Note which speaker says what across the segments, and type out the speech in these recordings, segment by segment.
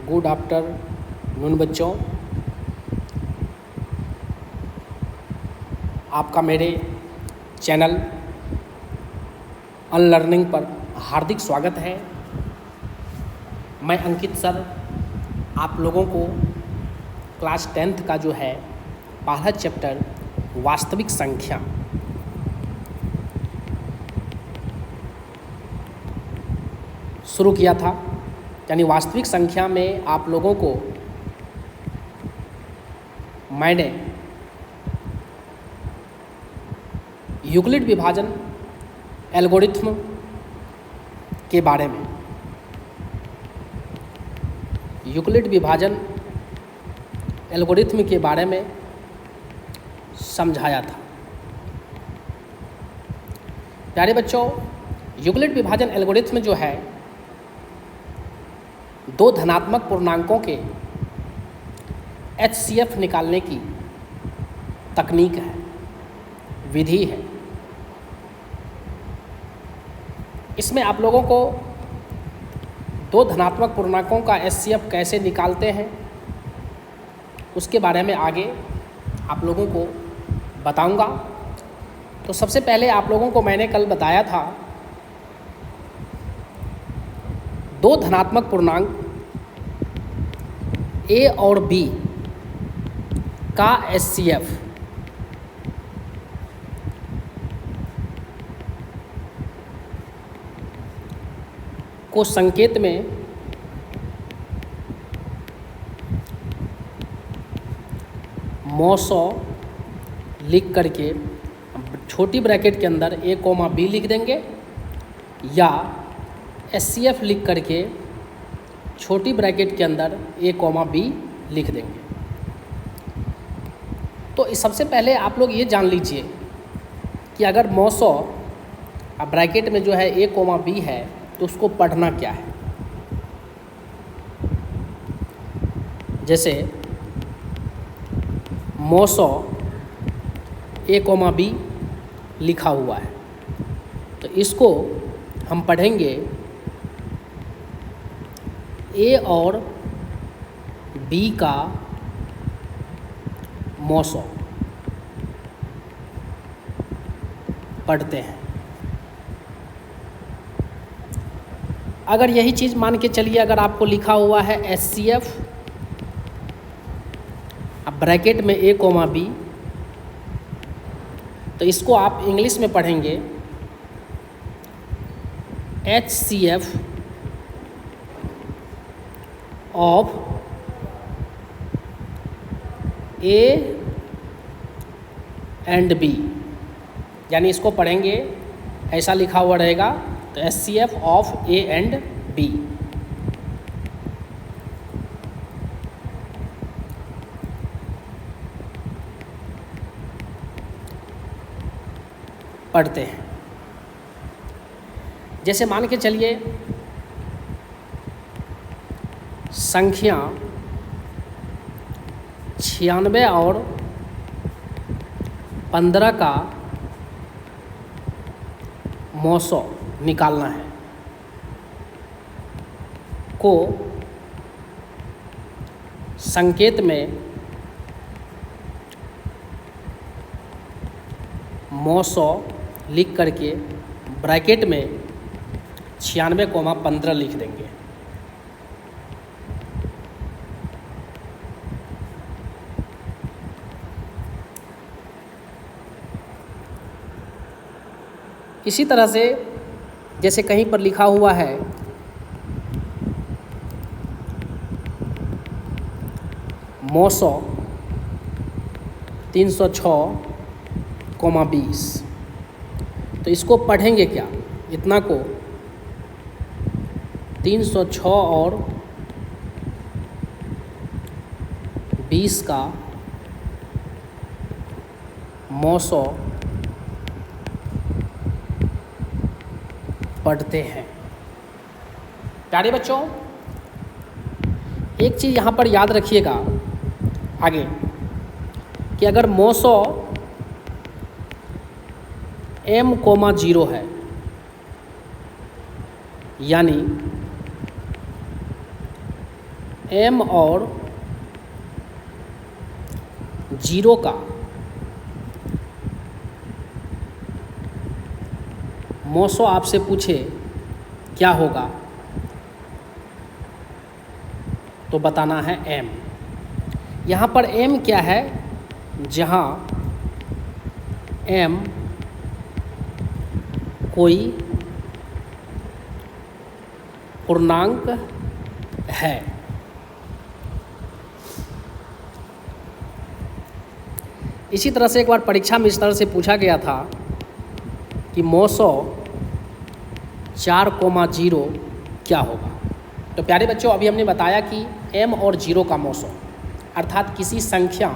Speaker 1: Good afternoon बच्चों। आपका मेरे चैनल अनलर्निंग पर हार्दिक स्वागत है। मैं अंकित सर आप लोगों को क्लास 10th का जो है पहला चैप्टर वास्तविक संख्या शुरू किया था। यानी वास्तविक संख्या में आप लोगों को मैंने यूक्लिड विभाजन एल्गोरिथम के बारे में समझाया था। प्यारे बच्चों, यूक्लिड विभाजन एल्गोरिथम जो है दो धनात्मक पूर्णांकों के HCF निकालने की तकनीक है, विधि है। इसमें आप लोगों को दो धनात्मक पूर्णांकों का HCF कैसे निकालते हैं उसके बारे में आगे आप लोगों को बताऊंगा। तो सबसे पहले आप लोगों को मैंने कल बताया था दो धनात्मक पूर्णांक A और B का HCF को संकेत में मौसौ लिख करके छोटी ब्रैकेट के अंदर A, B लिख देंगे या HCF लिख करके छोटी ब्रैकेट के अंदर A, B लिख देंगे। तो सबसे पहले आप लोग ये जान लीजिए कि अगर मौसौ ब्रैकेट में जो है A, B है तो उसको पढ़ना क्या है। जैसे मौसौ A, B लिखा हुआ है तो इसको हम पढ़ेंगे A और B का मौसौ पढ़ते हैं। अगर यही चीज़ मान के चलिए, अगर आपको लिखा हुआ है HCF ब्रैकेट में A, B तो इसको आप इंग्लिश में पढ़ेंगे HCF of A and B, यानी इसको पढ़ेंगे ऐसा लिखा हुआ रहेगा तो HCF of A and B। पढ़ते हैं। जैसे मान के चलिए संख्या 96 और 15 का मौसौ निकालना है को संकेत में मौसौ लिख करके ब्रैकेट में 96, 15 लिख देंगे। इसी तरह से जैसे कहीं पर लिखा हुआ है मौसौ 306, 20 तो इसको पढ़ेंगे क्या, इतना को 306 और 20 का मौसौ पढ़ते हैं। प्यारे बच्चों, एक चीज़ यहाँ पर याद रखिएगा आगे कि अगर मौसौ M, 0 है यानी m और 0 का मौसो आपसे पूछे क्या होगा, तो बताना है m। यहाँ पर m क्या है, जहाँ m कोई पूर्णांक है। इसी तरह से एक बार परीक्षा में इस तरह से पूछा गया था कि मौसो 4,0 क्या होगा। तो प्यारे बच्चों, अभी हमने बताया कि m और 0 का मौसो अर्थात किसी संख्या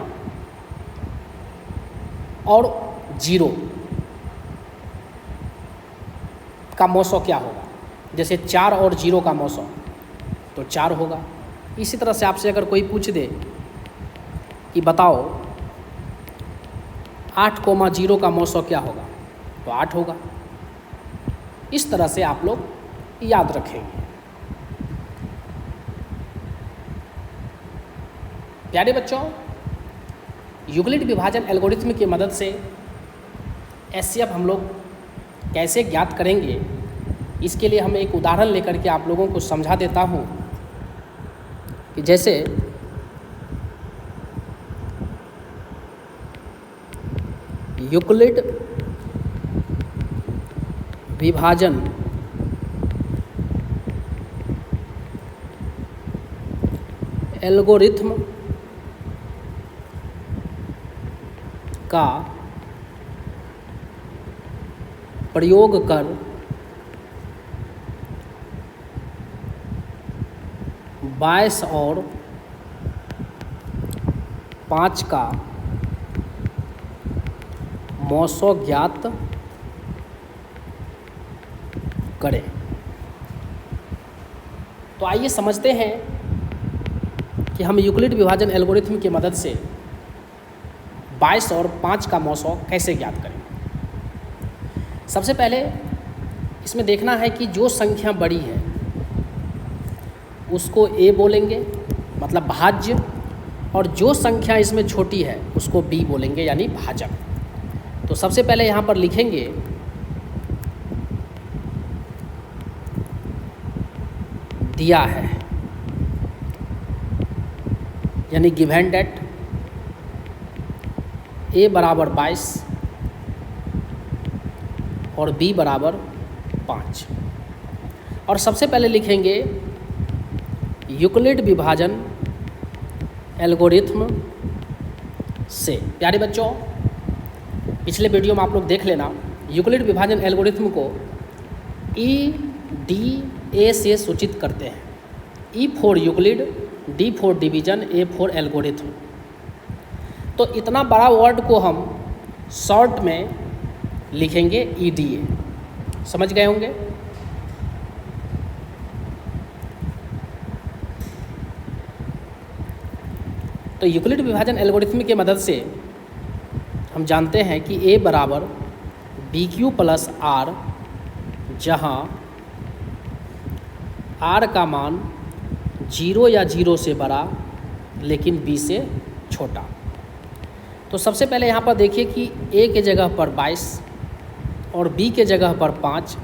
Speaker 1: और 0 का मौसो क्या होगा। जैसे 4 और 0 का मौसो तो 4 होगा। इसी तरह से आपसे अगर कोई पूछ दे कि बताओ 8,0 का मौसो क्या होगा, तो 8 होगा। इस तरह से आप लोग याद रखेंगे। प्यारे बच्चों, यूक्लिड विभाजन एल्गोरिथ्म की मदद से एचसीएफ हम लोग कैसे ज्ञात करेंगे, इसके लिए हम एक उदाहरण लेकर के आप लोगों को समझा देता हूँ कि जैसे यूक्लिड विभाजन एल्गोरिथ्म का प्रयोग कर 22 और 5 का मौसो ज्ञात करें। तो आइए समझते हैं कि हम यूक्लिड विभाजन एल्गोरिथ्म की मदद से 22 और 5 का मौसो कैसे ज्ञात करें। सबसे पहले इसमें देखना है कि जो संख्या बड़ी है उसको a बोलेंगे, मतलब भाज्य, और जो संख्या इसमें छोटी है उसको b बोलेंगे, यानी भाजक। तो सबसे पहले यहाँ पर लिखेंगे दिया है, यानी गिवन डेट a बराबर 22 और b बराबर 5। और सबसे पहले लिखेंगे यूक्लिड विभाजन एल्गोरिथ्म से। प्यारे बच्चों, पिछले वीडियो में आप लोग देख लेना, यूक्लिड विभाजन एल्गोरिथ्म को EDA से सूचित करते हैं। E for Euclid, D for division, A for algorithm. तो इतना बड़ा वर्ड को हम शॉर्ट में लिखेंगे EDA। समझ गए होंगे। तो यूक्लिड विभाजन एल्गोरिथ्म की मदद से हम जानते हैं कि a बराबर BQ प्लस R, जहाँ R का मान 0 या 0 से बड़ा लेकिन B से छोटा। तो सबसे पहले यहाँ पर देखिए कि A के जगह पर 22 और B के जगह पर 5।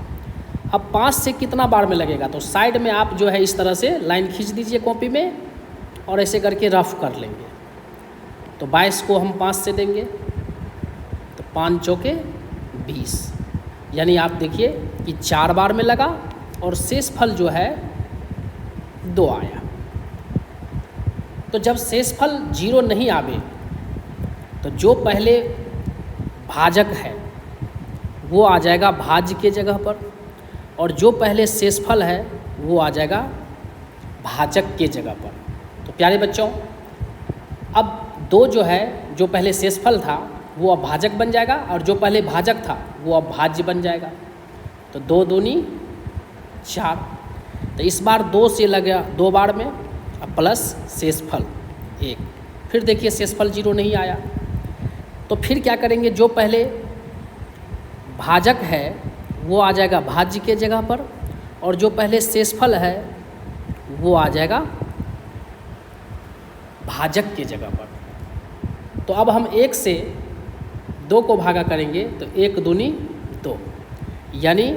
Speaker 1: अब 5 से कितना बार में लगेगा, तो साइड में आप जो है इस तरह से लाइन खींच दीजिए कॉपी में और ऐसे करके रफ कर लेंगे। तो 22 को हम 5 से देंगे तो 5 चौके 20, यानी आप देखिए कि 4 बार में लगा और शेषफल जो है 2 आया। तो जब शेषफल 0 नहीं आवे तो जो पहले भाजक है वो आ जाएगा भाज्य के जगह पर, और जो पहले शेषफल है वो आ जाएगा भाजक के जगह पर। तो प्यारे बच्चों, अब 2 जो है, जो पहले शेषफल था वो अब भाजक बन जाएगा, और जो पहले भाजक था वो अब भाज्य बन जाएगा। तो 2 दूनी 4। तो इस बार 2 से लगा 2 बार में, अब प्लस शेषफल 1। फिर देखिए शेषफल 0 नहीं आया, तो फिर क्या करेंगे, जो पहले भाजक है वो आ जाएगा भाज्य के जगह पर, और जो पहले शेषफल है वो आ जाएगा भाजक के जगह पर। तो अब हम 1 से 2 को भागा करेंगे तो 1 दूनी 2, यानी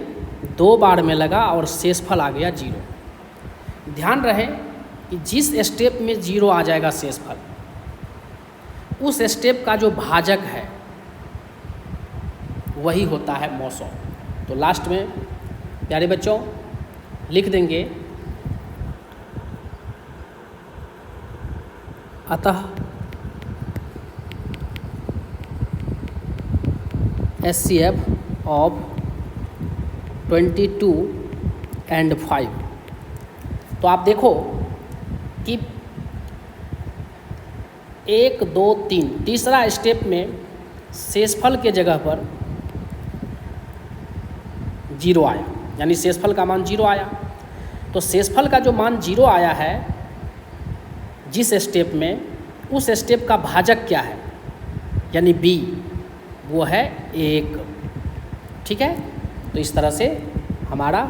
Speaker 1: 2 बार में लगा और शेषफल आ गया 0। ध्यान रहे कि जिस स्टेप में 0 आ जाएगा शेषफल, उस स्टेप का जो भाजक है वही होता है मौसौ। तो लास्ट में प्यारे बच्चों लिख देंगे अतः HCF ऑफ 22 and 5। तो आप देखो कि 1 2 3 तीसरा स्टेप में शेषफल के जगह पर 0 आया, यानी शेषफल का मान 0 आया। तो शेषफल का जो मान 0 आया है जिस स्टेप में, उस स्टेप का भाजक क्या है, यानी B, वो है 1। ठीक है, तो इस तरह से हमारा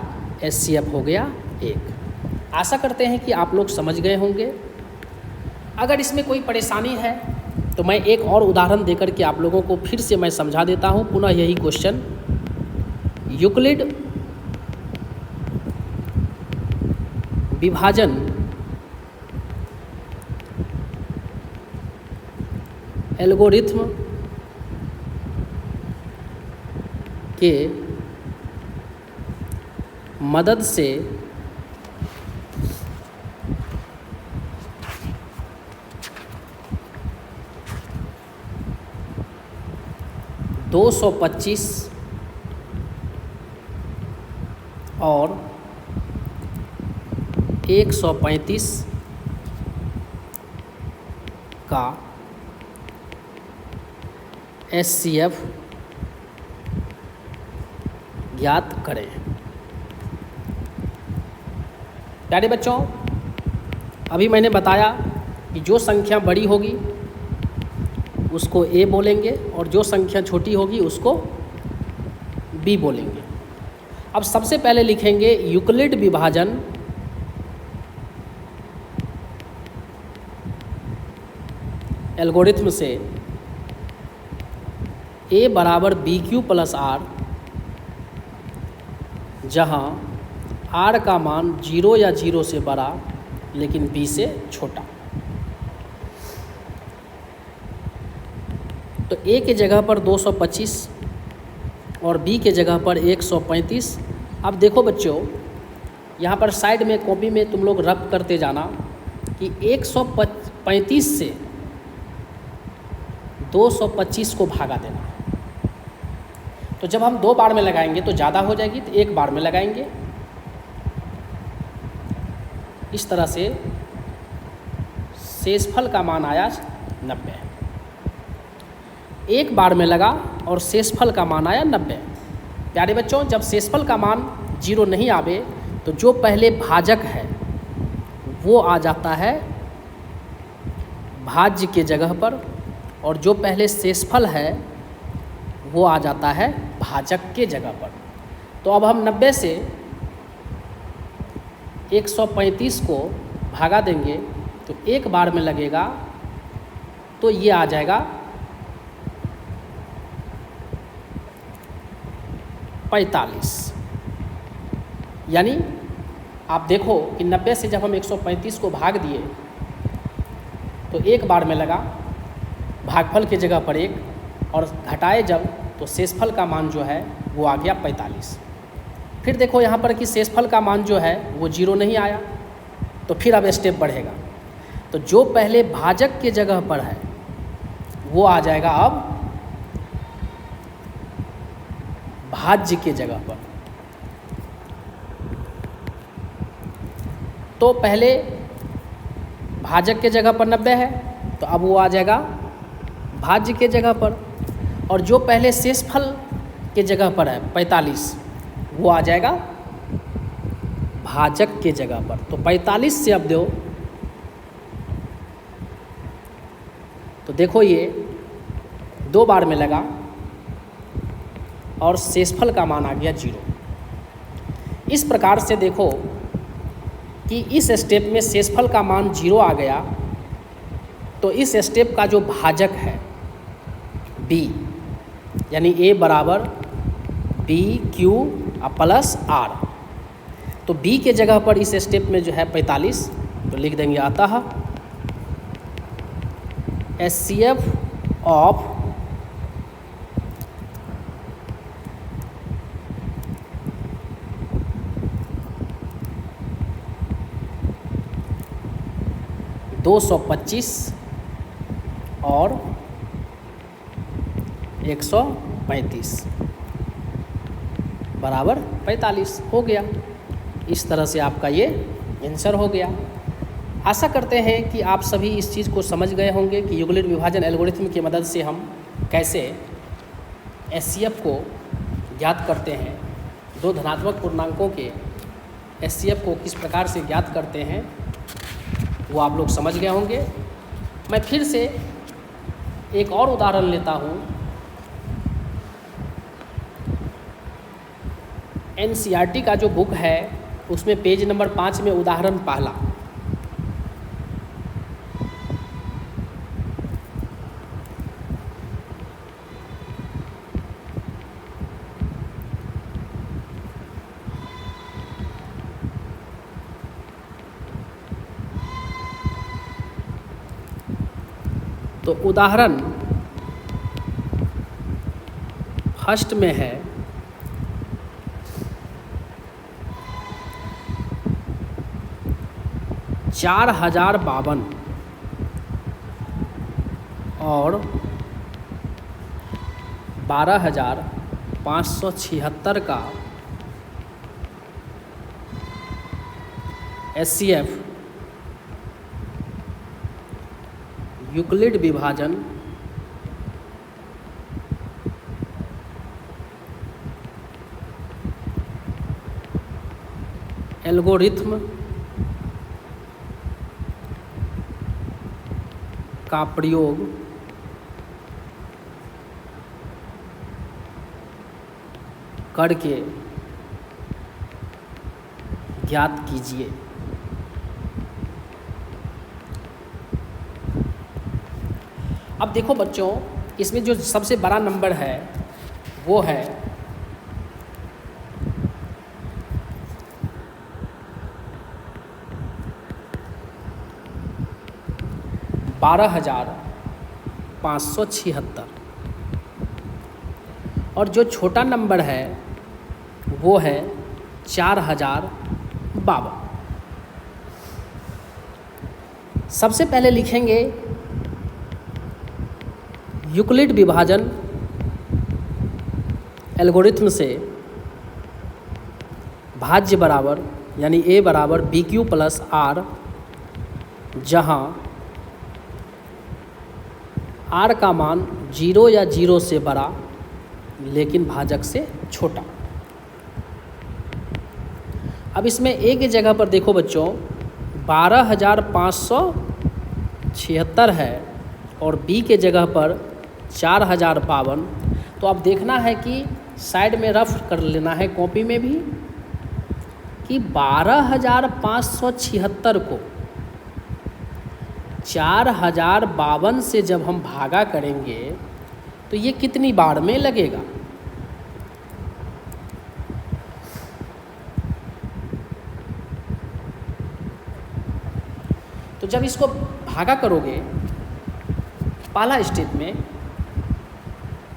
Speaker 1: HCF हो गया 1। आशा करते हैं कि आप लोग समझ गए होंगे। अगर इसमें कोई परेशानी है तो मैं एक और उदाहरण देकर के आप लोगों को फिर से मैं समझा देता हूँ। पुनः यही क्वेश्चन, यूक्लिड विभाजन एल्गोरिथ्म के मदद से (225) और 135 का HCF ज्ञात करें। प्यारे बच्चों, अभी मैंने बताया कि जो संख्या बड़ी होगी उसको A बोलेंगे और जो संख्या छोटी होगी उसको B बोलेंगे। अब सबसे पहले लिखेंगे यूक्लिड विभाजन एल्गोरिथ्म से A बराबर BQ प्लस R, जहाँ R का मान 0 या 0 से बड़ा लेकिन B से छोटा। तो A के जगह पर 225 और B के जगह पर 135। अब देखो बच्चों, यहाँ पर साइड में कॉपी में तुम लोग रफ करते जाना कि 135 से 225 को भागा देना। तो जब हम 2 बार में लगाएंगे तो ज़्यादा हो जाएगी, तो 1 बार में लगाएंगे। इस तरह से शेषफल का मान आया 90। 1 बार में लगा और शेषफल का मान आया 90। प्यारे बच्चों, जब शेषफल का मान 0 नहीं आवे तो जो पहले भाजक है वो आ जाता है भाज्य के जगह पर, और जो पहले शेषफल है वो आ जाता है भाजक के जगह पर। तो अब हम 90 से 135 को भागा देंगे तो 1 बार में लगेगा, तो ये आ जाएगा 45। यानी आप देखो कि 90 से जब हम 135 को भाग दिए तो 1 बार में लगा, भागफल की जगह पर 1, और घटाए जब तो शेषफल का मान जो है वो आ गया 45। फिर देखो यहाँ पर कि शेषफल का मान जो है वो 0 नहीं आया, तो फिर अब स्टेप बढ़ेगा। तो जो पहले भाजक के जगह पर है वो आ जाएगा अब भाज्य के जगह पर। तो पहले भाजक के जगह पर 90 है, तो अब वो आ जाएगा भाज्य के जगह पर, और जो पहले शेषफल के जगह पर है 45, वो आ जाएगा भाजक के जगह पर। तो 45 से अब दो, तो देखो ये 2 बार में लगा और शेषफल का मान आ गया 0। इस प्रकार से देखो कि इस स्टेप में शेषफल का मान 0 आ गया तो इस स्टेप का जो भाजक है b, यानी a बराबर बी क्यू प्लस आर, तो b के जगह पर इस स्टेप में जो है 45, तो लिख देंगे अतः HCF ऑफ (225) और 135 बराबर 45 हो गया। इस तरह से आपका ये आंसर हो गया। आशा करते हैं कि आप सभी इस चीज़ को समझ गए होंगे कि यूक्लिड विभाजन एल्गोरिथम की मदद से हम कैसे HCF को ज्ञात करते हैं, दो धनात्मक पूर्णांकों के HCF को किस प्रकार से ज्ञात करते हैं, वो आप लोग समझ गए होंगे। मैं फिर से एक और उदाहरण लेता हूँ। NCERT का जो बुक है उसमें पेज नंबर 5 में उदाहरण पहला, तो उदाहरण फर्स्ट में है 4052 और 12576 का HCF यूक्लिड विभाजन एल्गोरिथम का प्रयोग करके ज्ञात कीजिए। अब देखो बच्चों, इसमें जो सबसे बड़ा नंबर है वो है 12,576 और जो छोटा नंबर है वो है 4,052। सबसे पहले लिखेंगे यूक्लिड विभाजन एल्गोरिथम से भाज्य बराबर यानी a बराबर बी क्यू प्लस आर, जहाँ r का मान 0 या 0 से बड़ा लेकिन भाजक से छोटा। अब इसमें a की जगह पर देखो बच्चों 12,576 है और b के जगह पर 4,052। तो अब देखना है कि साइड में रफ कर लेना है कॉपी में भी कि 12,576 को 4,052 से जब हम भागा करेंगे तो ये कितनी बार में लगेगा। तो जब इसको भागा करोगे पहला स्टेप में,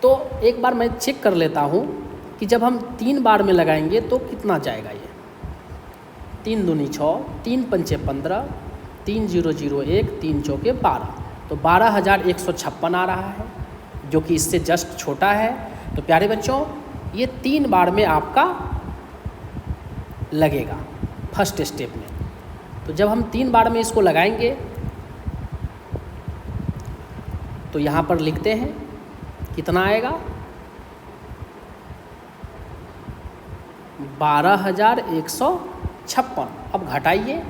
Speaker 1: तो एक बार मैं चेक कर लेता हूँ कि जब हम 3 बार में लगाएंगे तो कितना जाएगा। ये 3 दूनी 6, 3 पंचे 15, 3 0 0 1, 3 चौके 12, तो 12,156 आ रहा है जो कि इससे जस्ट छोटा है। तो प्यारे बच्चों ये 3 बार में आपका लगेगा फर्स्ट स्टेप में। तो जब हम 3 बार में इसको लगाएंगे तो यहाँ पर लिखते हैं कितना आएगा 12,156। अब घटाइए,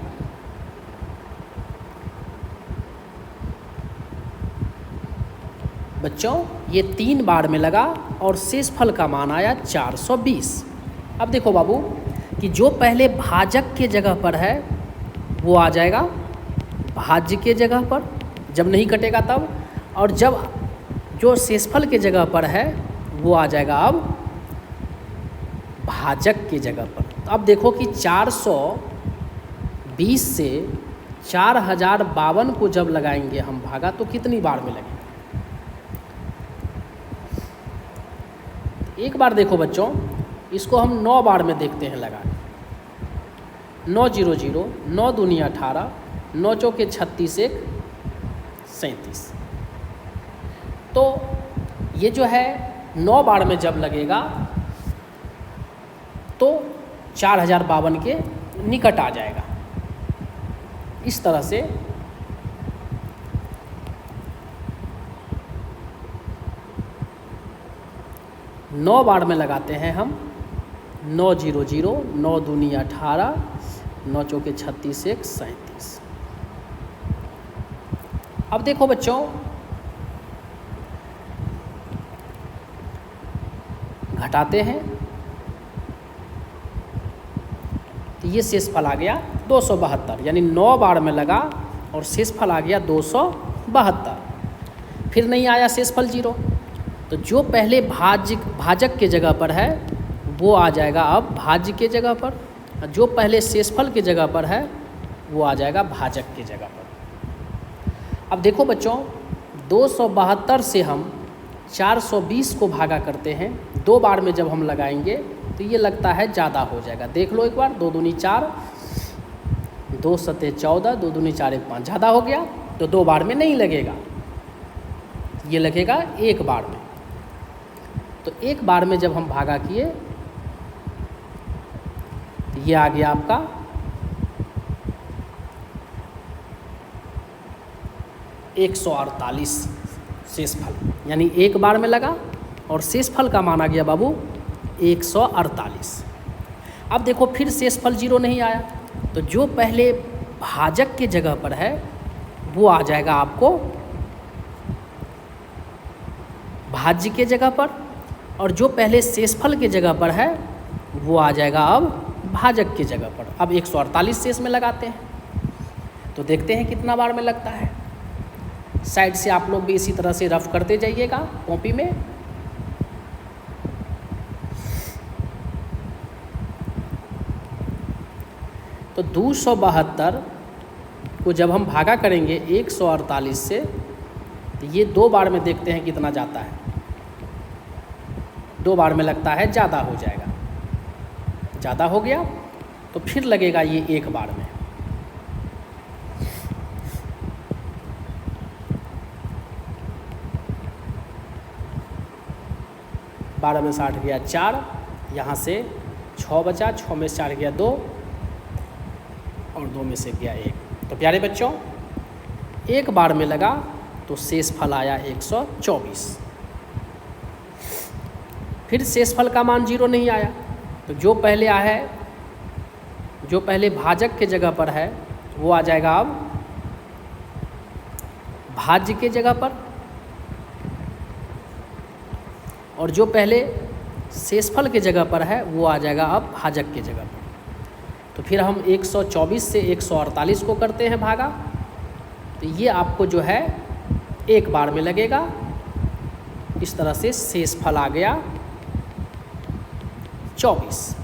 Speaker 1: बच्चों ये 3 बार में लगा और शेषफल का मान आया 420। अब देखो बाबू कि जो पहले भाजक के जगह पर है वो आ जाएगा भाज्य के जगह पर, जब नहीं कटेगा तब, और जब जो शेषफल के जगह पर है वो आ जाएगा अब भाजक की जगह पर। तो अब देखो कि 420 से 4052 को जब लगाएंगे हम भागा तो कितनी बार में लगेगा। एक बार देखो बच्चों, इसको हम 9 बार में देखते हैं लगा। 9 0 0, 9 दूनी 18, 9 चौके 36, 1 37। तो ये जो है 9 बार में जब लगेगा तो 4052 के निकट आ जाएगा। इस तरह से नौ बार में लगाते हैं हम। 9 0 0, 9 दूनी 18, 9 चौके 36, 1 37। अब देखो बच्चों, घटाते हैं तो ये शेषफल आ गया 272, यानी 9 बार में लगा और शेषफल आ गया 272। फिर नहीं आया शेषफल 0, तो जो पहले भाजक के जगह पर है वो आ जाएगा अब भाज्य के जगह पर, और जो पहले शेषफल के जगह पर है वो आ जाएगा भाजक के जगह पर। अब देखो बच्चों, 272 से हम 420 को भागा करते हैं, 2 बार में जब हम लगाएंगे तो ये लगता है ज़्यादा हो जाएगा। देख लो एक बार, 2 दूनी 4, 2 सते 14, 2 दूनी 4 1 5, ज़्यादा हो गया तो 2 बार में नहीं लगेगा, ये लगेगा 1 बार में। तो 1 बार में जब हम भागा किए तो ये आ गया आपका 148 शेषफल, यानी 1 बार में लगा और शेषफल का मान आ गया बाबू 148। अब देखो फिर शेषफल 0 नहीं आया, तो जो पहले भाजक के जगह पर है वो आ जाएगा आपको भाज्य के जगह पर, और जो पहले शेषफल के जगह पर है वो आ जाएगा अब भाजक के जगह पर। अब 148 शेष में लगाते हैं तो देखते हैं कितना बार में लगता है। साइड से आप लोग भी इसी तरह से रफ करते जाइएगा कॉपी में। तो 272 को जब हम भागा करेंगे 148 से तो ये 2 बार में देखते हैं कितना जाता है। 2 बार में लगता है ज़्यादा हो जाएगा, ज़्यादा हो गया तो फिर लगेगा ये 1 बार में। बारह में 60 गया 4, यहाँ से 6 बचा, 6 में 4 गया 2 और 2 में से गया 1। तो प्यारे बच्चों, 1 बार में लगा तो शेषफल आया 124। फिर शेषफल का मान 0 नहीं आया, तो जो पहले आया है, जो पहले भाजक के जगह पर है वो आ जाएगा अब भाज्य के जगह पर, और जो पहले शेषफल के जगह पर है वो आ जाएगा अब भाजक के जगह पर। तो फिर हम 124 से 148 को करते हैं भागा, तो ये आपको जो है 1 बार में लगेगा। इस तरह से शेषफल आ गया 24।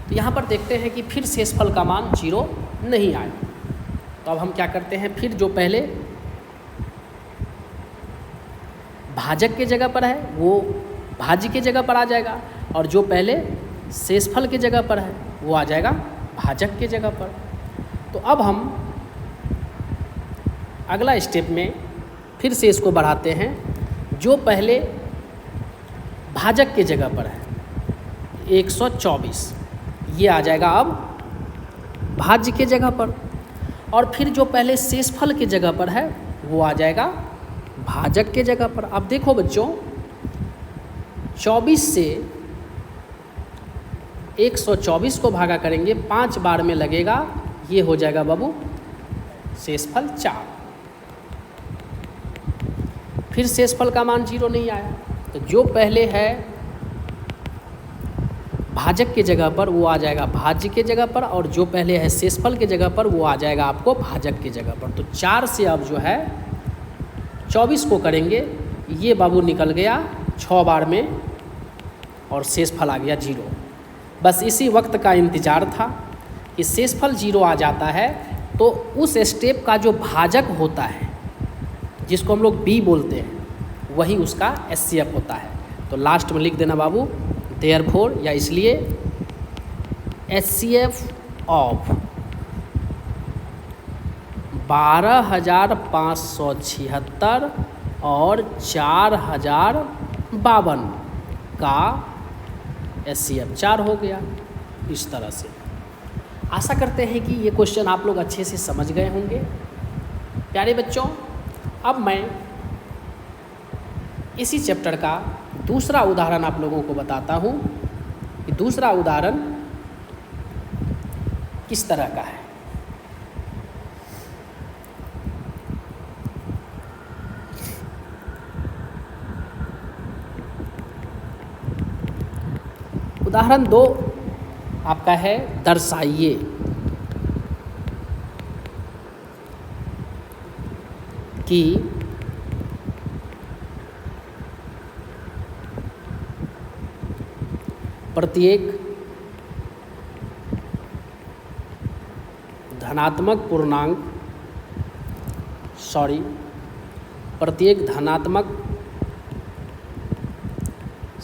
Speaker 1: तो यहाँ पर देखते हैं कि फिर शेषफल का मान 0 नहीं आया, तो अब हम क्या करते हैं, फिर जो पहले भाजक के जगह पर है वो भाज्य के जगह पर आ जाएगा, और जो पहले शेषफल के जगह पर है वो आ जाएगा भाजक के जगह पर। तो अब हम अगला स्टेप में फिर से इसको बढ़ाते हैं। जो पहले भाजक के जगह पर है 124, ये आ जाएगा अब भाज्य के जगह पर, और फिर जो पहले शेषफल के जगह पर है वो आ जाएगा भाजक के जगह पर। अब देखो बच्चों, 24 से 124 को भागा करेंगे 5 बार में लगेगा, ये हो जाएगा बाबू शेषफल 4। फिर शेषफल का मान 0 नहीं आया, तो जो पहले है भाजक के जगह पर वो आ जाएगा भाज्य के जगह पर, और जो पहले है शेषफल के जगह पर वो आ जाएगा आपको भाजक के जगह पर। तो 4 से अब जो है 24 को करेंगे, ये बाबू निकल गया 6 बार में और शेषफल आ गया 0। बस इसी वक्त का इंतज़ार था कि शेषफल 0 आ जाता है तो उस स्टेप का जो भाजक होता है, जिसको हम लोग b बोलते हैं, वही उसका HCF होता है। तो लास्ट में लिख देना बाबू देयरफॉर, या इसलिए HCF ऑफ 12,576 और 4,052 का HCF 4 हो गया। इस तरह से आशा करते हैं कि ये क्वेश्चन आप लोग अच्छे से समझ गए होंगे। प्यारे बच्चों, अब मैं इसी चैप्टर का दूसरा उदाहरण आप लोगों को बताता हूँ कि दूसरा उदाहरण किस तरह का है। उदाहरण 2 आपका है, दर्शाइए कि प्रत्येक धनात्मक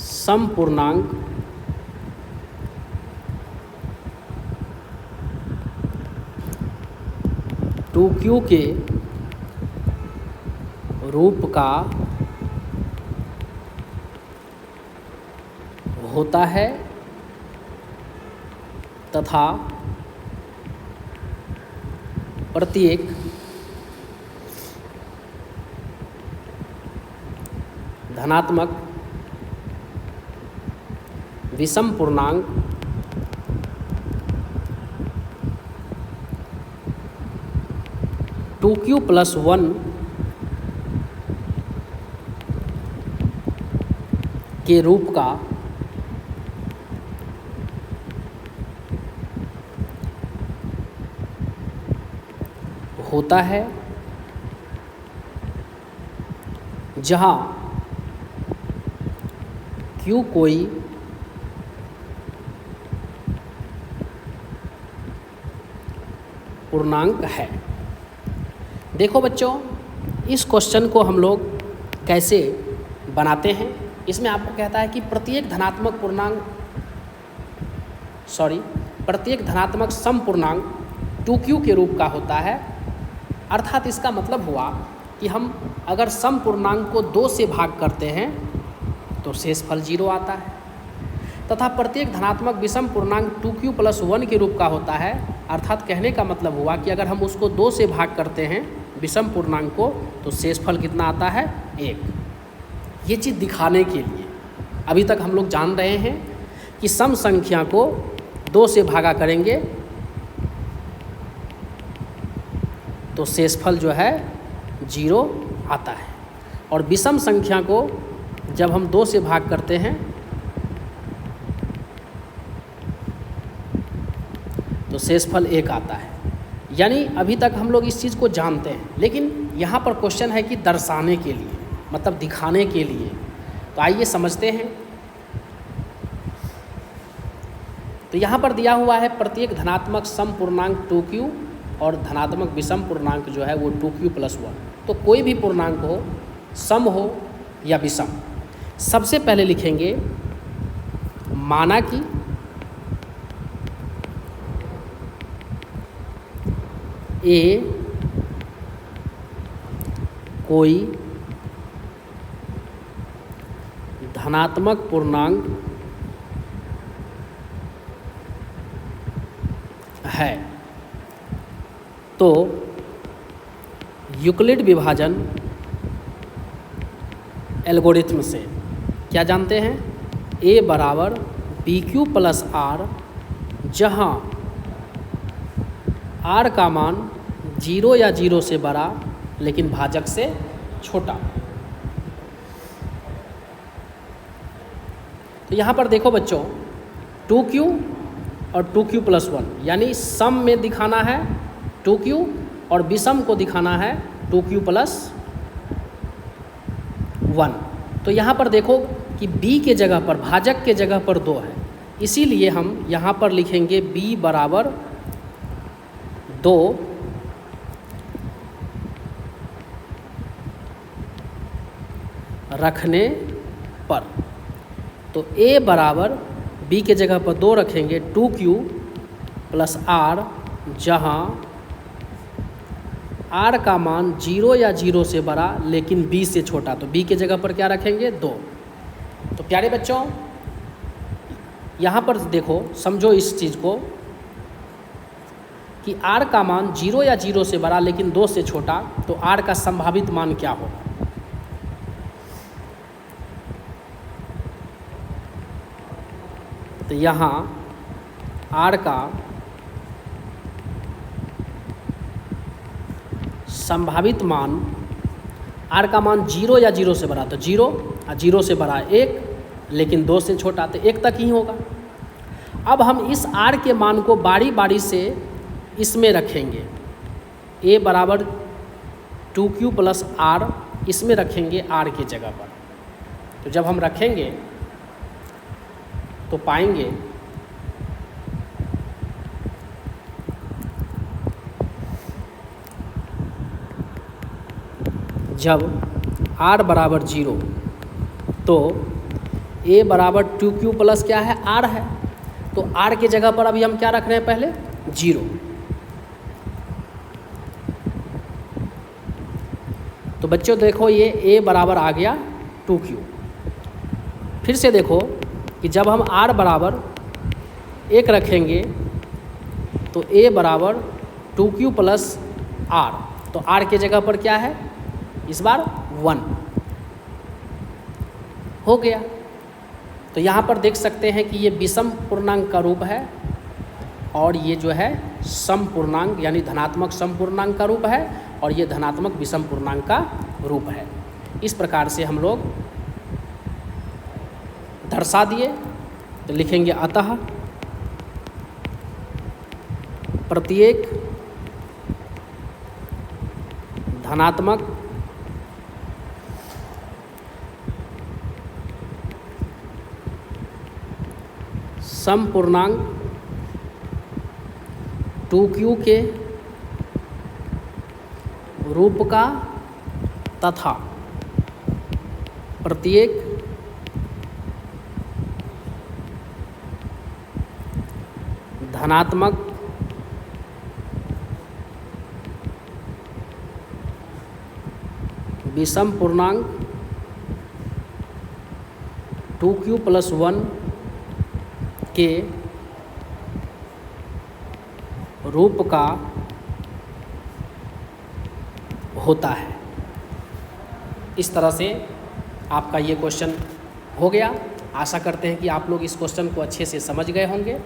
Speaker 1: समपूर्णांक टू क्यू के रूप का होता है तथा प्रत्येक धनात्मक विषम पूर्णांक टू क्यू प्लस 1 के रूप का होता है, जहाँ Q कोई पूर्णांक है। देखो बच्चों, इस क्वेश्चन को हम लोग कैसे बनाते हैं। इसमें आपको कहता है कि प्रत्येक धनात्मक समपूर्णांक 2q के रूप का होता है। अर्थात इसका मतलब हुआ कि हम अगर समपूर्णांक को 2 से भाग करते हैं तो शेषफल 0 आता है, तथा प्रत्येक धनात्मक विषम पूर्णांक 2q प्लस 1 के रूप का होता है। अर्थात कहने का मतलब हुआ कि अगर हम उसको 2 से भाग करते हैं विषम पूर्णांक को, तो शेषफल कितना आता है 1। ये चीज़ दिखाने के लिए अभी तक हम लोग जान रहे हैं कि सम संख्या को 2 से भागा करेंगे तो शेषफल जो है 0 आता है, और विषम संख्या को जब हम 2 से भाग करते हैं तो शेषफल 1 आता है। यानी अभी तक हम लोग इस चीज़ को जानते हैं, लेकिन यहाँ पर क्वेश्चन है कि दर्शाने के लिए, मतलब दिखाने के लिए। तो आइए समझते हैं। तो यहाँ पर दिया हुआ है प्रत्येक धनात्मक समपूर्णांक 2q और धनात्मक विषम पूर्णांक जो है वो 2q प्लस 1। तो कोई भी पूर्णांक हो, सम हो या विषम, सबसे पहले लिखेंगे माना कि ए कोई धनात्मक पूर्णांक है, तो यूक्लिड विभाजन एल्गोरिथम से क्या जानते हैं, a बराबर BQ प्लस R, जहाँ R का मान 0 या 0 से बड़ा लेकिन भाजक से छोटा। तो यहाँ पर देखो बच्चों, 2q और 2q प्लस 1, यानी सम में दिखाना है 2q और विषम को दिखाना है 2q प्लस 1। तो यहाँ पर देखो कि b के जगह पर, भाजक के जगह पर 2 है, इसीलिए हम यहाँ पर लिखेंगे b बराबर 2 रखने पर। तो a बराबर b के जगह पर 2 रखेंगे 2q प्लस r, जहाँ r का मान 0 या 0 से बड़ा लेकिन b से छोटा। तो b के जगह पर क्या रखेंगे 2। तो प्यारे बच्चों यहाँ पर देखो, समझो इस चीज़ को कि r का मान 0 या 0 से बड़ा लेकिन 2 से छोटा, तो r का संभावित मान क्या होगा। तो यहाँ r का संभावित मान, r का मान 0 या 0 से बड़ा तो 0, और 0 से बड़ा 1, लेकिन 2 से छोटा तो 1 तक ही होगा। अब हम इस r के मान को बारी बारी से इसमें रखेंगे। a बराबर 2q प्लस r, इसमें रखेंगे r की जगह पर। तो जब हम रखेंगे तो पाएंगे जब r बराबर 0 तो a बराबर 2q प्लस क्या है, r है। तो r के जगह पर अभी हम क्या रख रहे हैं, पहले 0। तो बच्चों देखो ये a बराबर आ गया 2q। फिर से देखो कि जब हम r बराबर 1 रखेंगे तो a बराबर 2q प्लस r, तो r के जगह पर क्या है इस बार 1 हो गया। तो यहाँ पर देख सकते हैं कि ये विषम पूर्णांक का रूप है और ये जो है सम पूर्णांक यानी धनात्मक सम पूर्णांक का रूप है, और ये धनात्मक विषम पूर्णांक का रूप है। इस प्रकार से हम लोग दर्शा दिए। तो लिखेंगे अतः प्रत्येक धनात्मक सम पूर्णांक 2q के रूप का तथा प्रत्येक धनात्मक विषम पूर्णांक 2q प्लस 1 के रूप का होता है। इस तरह से आपका ये क्वेश्चन हो गया। आशा करते हैं कि आप लोग इस क्वेश्चन को अच्छे से समझ गए होंगे।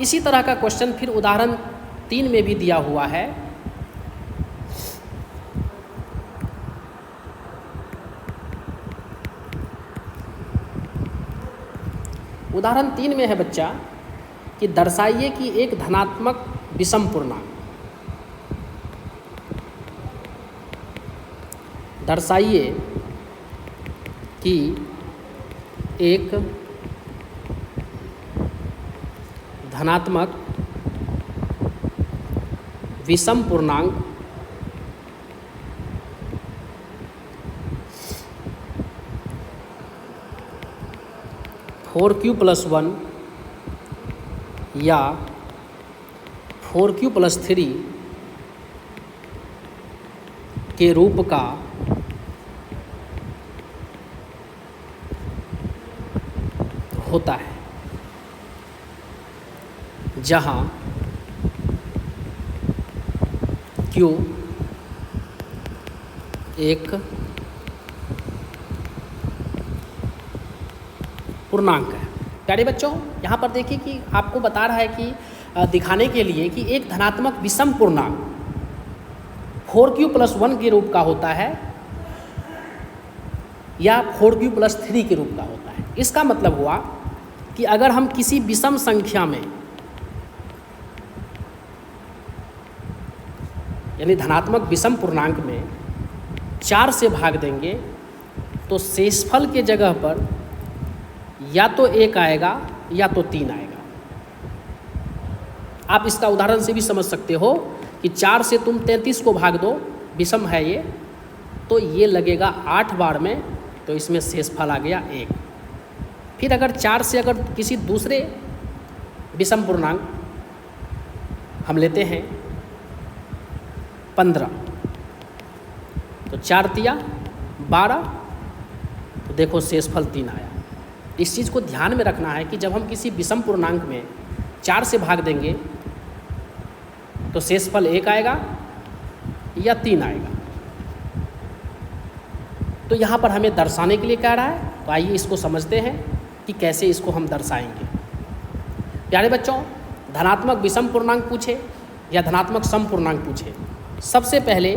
Speaker 1: इसी तरह का क्वेश्चन फिर उदाहरण 3 में भी दिया हुआ है। उदाहरण 3 में है बच्चा कि दर्शाइए कि एक धनात्मक विषम पूर्णांक, दर्शाइए कि एक धनात्मक विषम पूर्णांक फोर क्यू प्लस 1 या 4q प्लस 3 के रूप का होता है, जहाँ q एक पूर्णांक है। प्यारे बच्चों यहाँ पर देखिए कि आपको बता रहा है कि दिखाने के लिए कि एक धनात्मक विषम पूर्णांक 4q प्लस 1 के रूप का होता है या 4q प्लस 3 के रूप का होता है। इसका मतलब हुआ कि अगर हम किसी विषम संख्या में यानी धनात्मक विषम पूर्णांक में 4 से भाग देंगे तो शेषफल के जगह पर या तो 1 आएगा या तो 3 आएगा। आप इसका उदाहरण से भी समझ सकते हो कि 4 से तुम 33 को भाग दो, विषम है ये, तो ये लगेगा 8 बार में, तो इसमें शेषफल आ गया 1। फिर अगर 4 से अगर किसी दूसरे विषम पूर्णांक हम लेते हैं 15, तो 4 तिया 12, तो देखो शेषफल 3 आया। इस चीज़ को ध्यान में रखना है कि जब हम किसी विषम पूर्णांक में 4 से भाग देंगे तो शेषफल 1 आएगा या 3 आएगा। तो यहाँ पर हमें दर्शाने के लिए कह रहा है, तो आइए इसको समझते हैं कि कैसे इसको हम दर्शाएंगे। प्यारे बच्चों, धनात्मक विषम पूर्णांक पूछे या धनात्मक सम पूर्णांक पूछे, सबसे पहले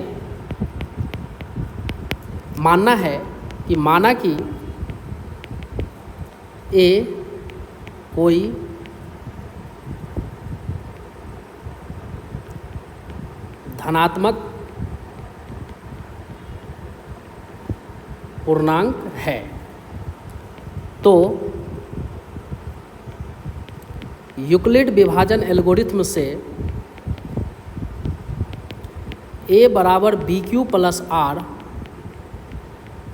Speaker 1: मानना है कि माना कि ए कोई धनात्मक पूर्णांक है, तो यूक्लिड विभाजन एल्गोरिथ्म से a बराबर बी क्यू प्लस आर,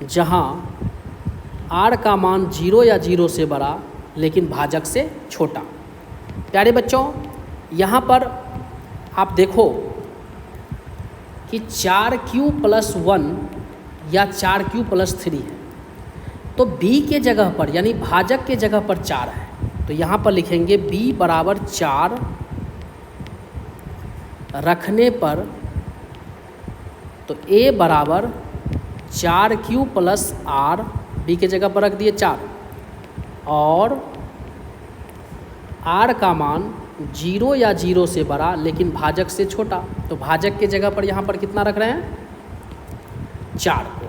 Speaker 1: जहाँ r का मान 0 या 0 से बड़ा लेकिन भाजक से छोटा। प्यारे बच्चों, यहाँ पर आप देखो कि 4q प्लस 1 या 4q प्लस 3 है, तो b के जगह पर यानी भाजक के जगह पर 4 है, तो यहाँ पर लिखेंगे b बराबर 4 रखने पर, तो a बराबर 4q प्लस r, b के जगह पर रख दिए 4, और r का मान 0 या 0 से बड़ा लेकिन भाजक से छोटा, तो भाजक के जगह पर यहाँ पर कितना रख रहे हैं, 4 को।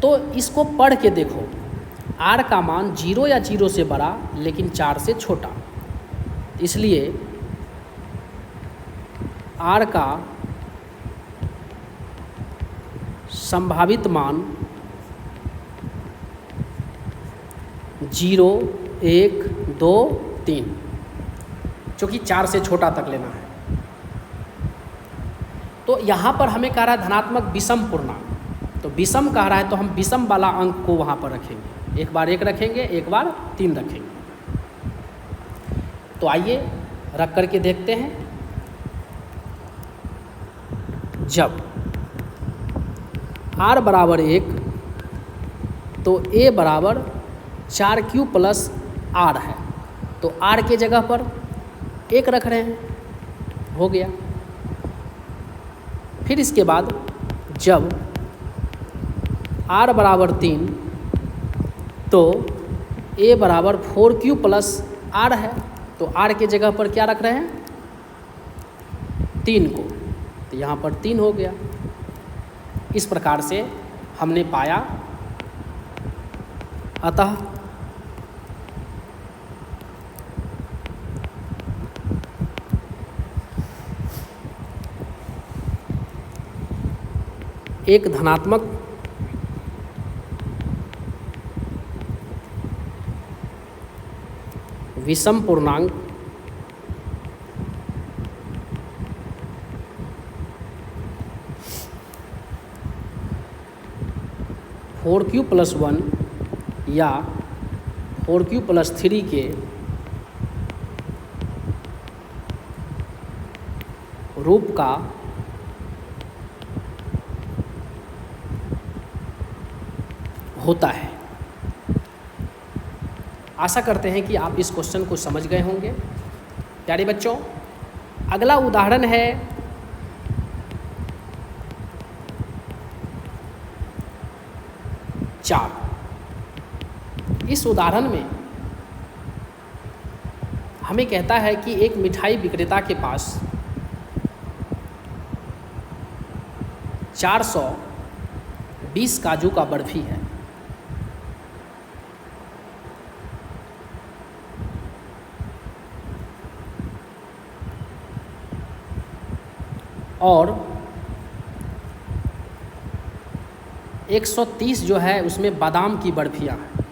Speaker 1: तो इसको पढ़ के देखो, r का मान 0 या 0 से बड़ा लेकिन 4 से छोटा, इसलिए r का संभावित मान 0, 1, 2, 3, चूँकि 4 से छोटा तक लेना है। तो यहाँ पर हमें कह रहा है धनात्मक विषम पूर्णांक, तो विषम कह रहा है तो हम विषम वाला अंक को वहाँ पर रखेंगे, एक बार 1 रखेंगे, एक बार 3 रखेंगे। तो आइए रख करके देखते हैं। जब r बराबर 1 तो a बराबर 4q प्लस r है, तो r के जगह पर 1 रख रहे हैं, हो गया। फिर इसके बाद जब r बराबर 3 तो a बराबर 4q प्लस r है, तो r के जगह पर क्या रख रहे हैं, 3 को, तो यहाँ पर 3 हो गया। इस प्रकार से हमने पाया। अतः एक धनात्मक विषम पूर्णांक फोर क्यू प्लस 1 या 4q प्लस 3 के रूप का होता है। आशा करते हैं कि आप इस क्वेश्चन को समझ गए होंगे। प्यारे बच्चों, अगला उदाहरण है चार। इस उदाहरण में हमें कहता है कि एक मिठाई विक्रेता के पास 420 काजू का बर्फी है। और 130 जो है उसमें बादाम की बर्फियाँ हैं।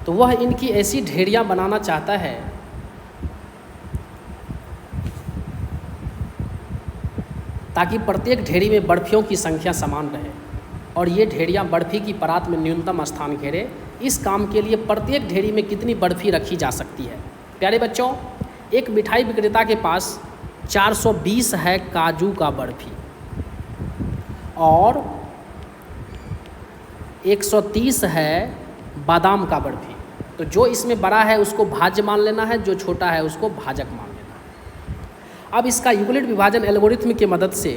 Speaker 1: तो वह इनकी ऐसी ढेरियाँ बनाना चाहता है ताकि प्रत्येक ढेरी में बर्फियों की संख्या समान रहे और ये ढेरियाँ बर्फ़ी की परात में न्यूनतम स्थान घेरे। इस काम के लिए प्रत्येक ढेरी में कितनी बर्फ़ी रखी जा सकती है? प्यारे बच्चों, एक मिठाई विक्रेता के पास 420 है काजू का बर्फ़ी और 130 है बादाम का बर्फ़ी। तो जो इसमें बड़ा है उसको भाज्य मान लेना है, जो छोटा है उसको भाजक मान लेना है। अब इसका यूक्लिड विभाजन एल्गोरिथम की मदद से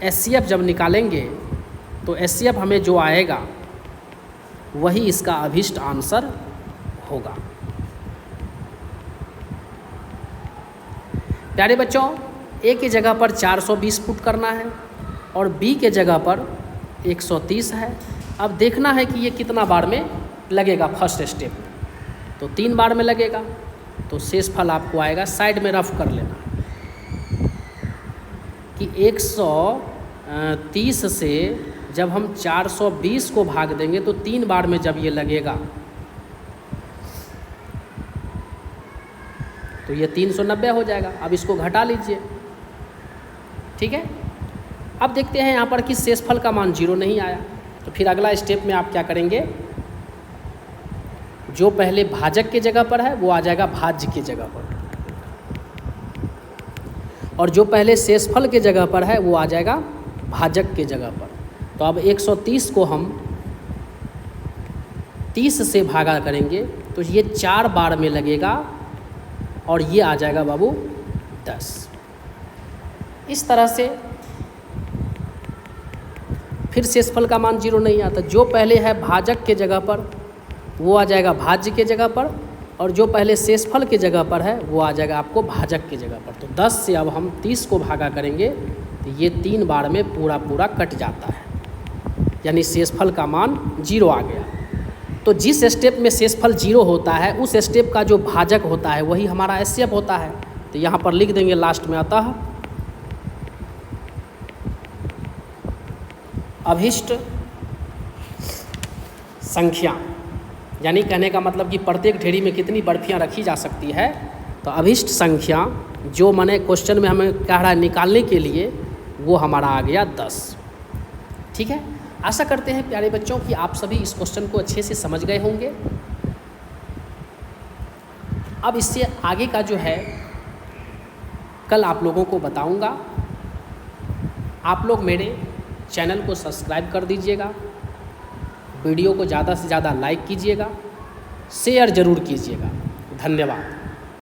Speaker 1: एचसीएफ जब निकालेंगे तो एचसीएफ हमें जो आएगा वही इसका अभीष्ट आंसर होगा। प्यारे बच्चों, ए की जगह पर 420 पुट करना है और बी के जगह पर 130 है। अब देखना है कि ये कितना बार में लगेगा फर्स्ट स्टेप में। तो 3 बार में लगेगा, तो शेषफल आपको आएगा, साइड में रफ कर लेना कि 130 से जब हम 420 को भाग देंगे तो 3 बार में जब ये लगेगा तो ये 390 हो जाएगा। अब इसको घटा लीजिए, ठीक है। अब देखते हैं यहाँ पर कि शेषफल का मान 0 नहीं आया, तो फिर अगला स्टेप में आप क्या करेंगे, जो पहले भाजक के जगह पर है वो आ जाएगा भाज्य की जगह पर, और जो पहले शेषफल के जगह पर है वो आ जाएगा भाजक के जगह पर। तो अब 130 को हम 30 से भागा करेंगे तो ये 4 बार में लगेगा और ये आ जाएगा बाबू 10। इस तरह से फिर शेषफल का मान 0 नहीं आता। जो पहले है भाजक के जगह पर वो आ जाएगा भाज्य के जगह पर, और जो पहले शेषफल के जगह पर है वो आ जाएगा आपको भाजक के जगह पर। तो 10 से अब हम 30 को भागा करेंगे तो ये 3 बार में पूरा पूरा कट जाता है, यानी शेषफल का मान 0 आ गया। तो जिस स्टेप में शेषफल 0 होता है उस स्टेप का जो भाजक होता है वही हमारा एचसीएफ होता है। तो यहाँ पर लिख देंगे लास्ट में, अतः अभीष्ट संख्या, यानी कहने का मतलब कि प्रत्येक ढेरी में कितनी बर्फियाँ रखी जा सकती है। तो अभीष्ट संख्या जो मैंने क्वेश्चन में हमें कह रहा है निकालने के लिए, वो हमारा आ गया 10। ठीक है, आशा करते हैं प्यारे बच्चों कि आप सभी इस क्वेश्चन को अच्छे से समझ गए होंगे। अब इससे आगे का जो है कल आप लोगों को बताऊंगा। आप लोग मेरे चैनल को सब्सक्राइब कर दीजिएगा, वीडियो को ज़्यादा से ज़्यादा लाइक कीजिएगा, शेयर ज़रूर कीजिएगा। धन्यवाद।